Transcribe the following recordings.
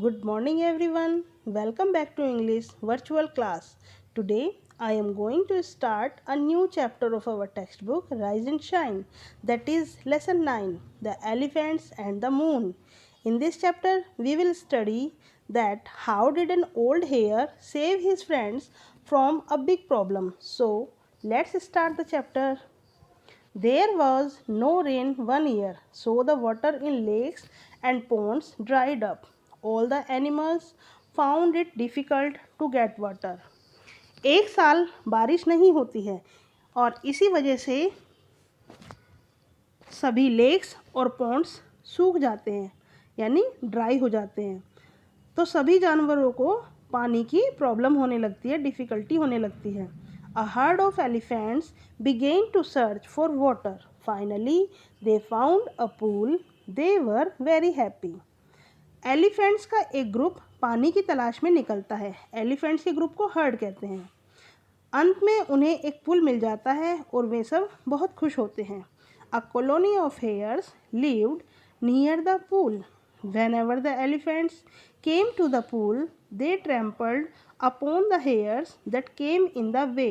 Good morning, everyone. Welcome back to English virtual class. Today, I am going to start a new chapter of our textbook, Rise and Shine, that is Lesson 9 The Elephants and the Moon. In this chapter, we will study that how did an old hare save his friends from a big problem. So, let's start the chapter. There was no rain 1 year, so the water in lakes and ponds dried up. All the animals found it difficult to get water. एक साल बारिश नहीं होती है और इसी वजह से सभी लेक्स और पॉन्ड्स सूख जाते हैं यानी ड्राई हो जाते हैं। तो सभी जानवरों को पानी की प्रॉब्लम होने लगती है, डिफ़िकल्टी होने लगती है। A herd of elephants began to search for water. Finally, they found a pool. They were very happy. Elephants का एक ग्रुप पानी की तलाश में निकलता है। एलिफेंट्स के ग्रुप को हर्ड कहते हैं। अंत में उन्हें एक पुल मिल जाता है और वे सब बहुत खुश होते हैं। A colony of hares lived near the pool. Whenever the elephants came to the pool, they trampled upon the hares that came in the way.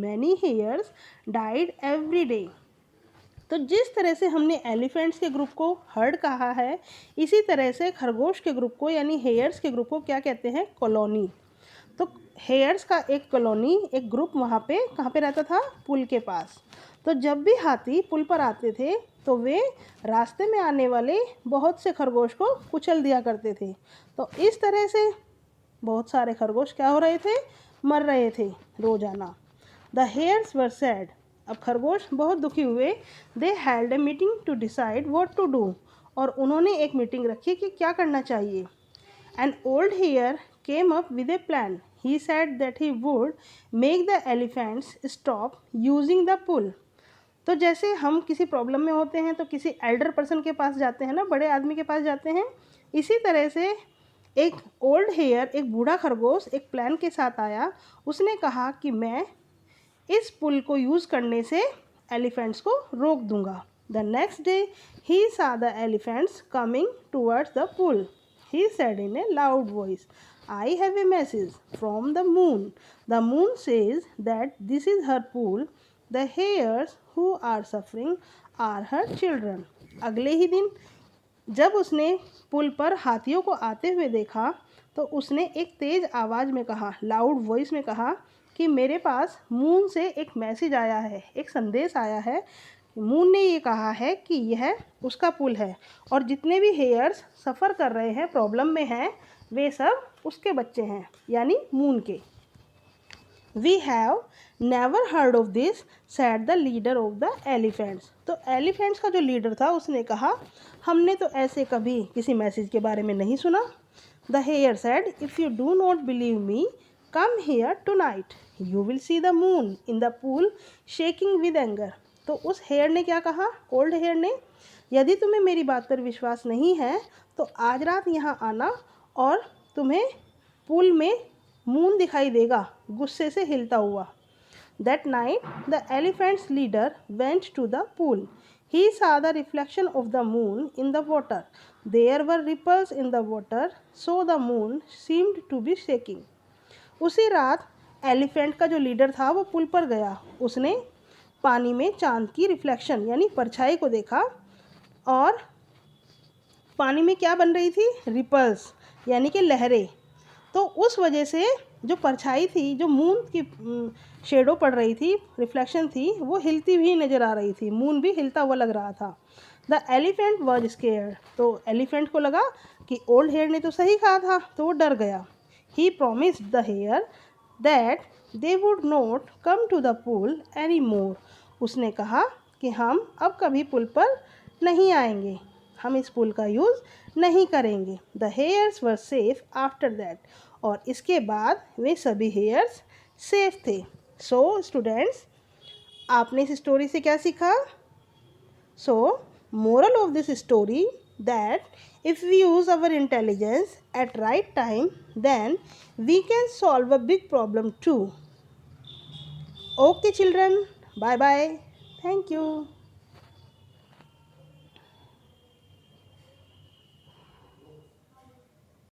Many hares died every day. तो जिस तरह से हमने एलिफेंट्स के group को heard कहा है, इसी तरह से खरगोश के ग्रुप को यानी हेयर्स के ग्रुप को क्या कहते हैं? कॉलोनी। तो हेयर्स का एक कॉलोनी, एक ग्रुप वहाँ पे कहाँ पे रहता था? पुल के पास। तो जब भी हाथी पुल पर आते थे तो वे रास्ते में आने वाले बहुत से खरगोश को कुचल दिया करते थे। तो इस तरह से बहुत सारे खरगोश क्या हो रहे थे? मर रहे थे रोजाना। The hares were sad. अब खरगोश बहुत दुखी हुए। They held a meeting to decide what to do. और उन्होंने एक मीटिंग रखी कि क्या करना चाहिए। An old hare came up with a plan. He said that he would make the elephants stop using the pool. तो जैसे हम किसी प्रॉब्लम में होते हैं तो किसी एल्डर पर्सन के पास जाते हैं ना, बड़े आदमी के पास जाते हैं। इसी तरह से एक ओल्ड हेयर, एक बूढ़ा खरगोश एक प्लान के साथ आया। उसने कहा कि मैं इस पुल को यूज़ करने से एलिफेंट्स को रोक दूंगा। The next day he saw the elephants coming towards the pool. He said in a loud voice, I have a message from the moon. The moon says that this is her pool. The hares who are suffering are her children. अगले ही दिन जब उसने पुल पर हाथियों को आते हुए देखा तो उसने एक तेज़ आवाज़ में कहा, लाउड वॉइस में कहा कि मेरे पास मून से एक मैसेज आया है, एक संदेश आया है। मून ने ये कहा है कि यह उसका पुल है और जितने भी हेयर्स सफ़र कर रहे हैं, प्रॉब्लम में हैं, वे सब उसके बच्चे हैं यानी मून के। We have never heard of this said the leader of the elephants. तो एलिफेंट्स का जो लीडर था उसने कहा, हमने तो ऐसे कभी किसी मैसेज के बारे में नहीं सुना. The hare said, if you do not believe me, come here tonight. You will see the moon in the pool shaking with anger. तो उस हेयर ने क्या कहा? ओल्ड हेयर ने, यदि तुम्हें मेरी बात पर विश्वास नहीं है तो आज रात यहाँ आना और तुम्हें पूल में मून दिखाई देगा गुस्से से हिलता हुआ. That night the elephants leader went to the pool. He saw the reflection of the moon in the water. There were ripples in the water, so the moon seemed to be shaking. उसी रात elephant का जो leader था वो पुल पर गया. उसने पानी में चांद की रिफ्लेक्शन यानी परछाई को देखा और पानी में क्या बन रही थी? रिपल्स यानी कि लहरें. तो उस वजह से जो परछाई थी, जो मून की शेडो पड़ रही थी, रिफ्लेक्शन थी, वो हिलती हुई नज़र आ रही थी. मून भी हिलता हुआ लग रहा था. The elephant was scared. तो एलिफेंट को लगा कि ओल्ड हेयर ने तो सही कहा था, तो वो डर गया. He promised the hare that they would not come to the pool any more. उसने कहा कि हम अब कभी पुल पर नहीं आएंगे, हम इस पुल का यूज़ नहीं करेंगे. The hares were safe after that. और इसके बाद वे सभी हेयर्स सेफ थे. सो स्टूडेंट्स, आपने इस स्टोरी से क्या सीखा? सो moral of this story that if we use our intelligence at right time, then we can solve a big problem too. Okay children, bye bye. Thank you.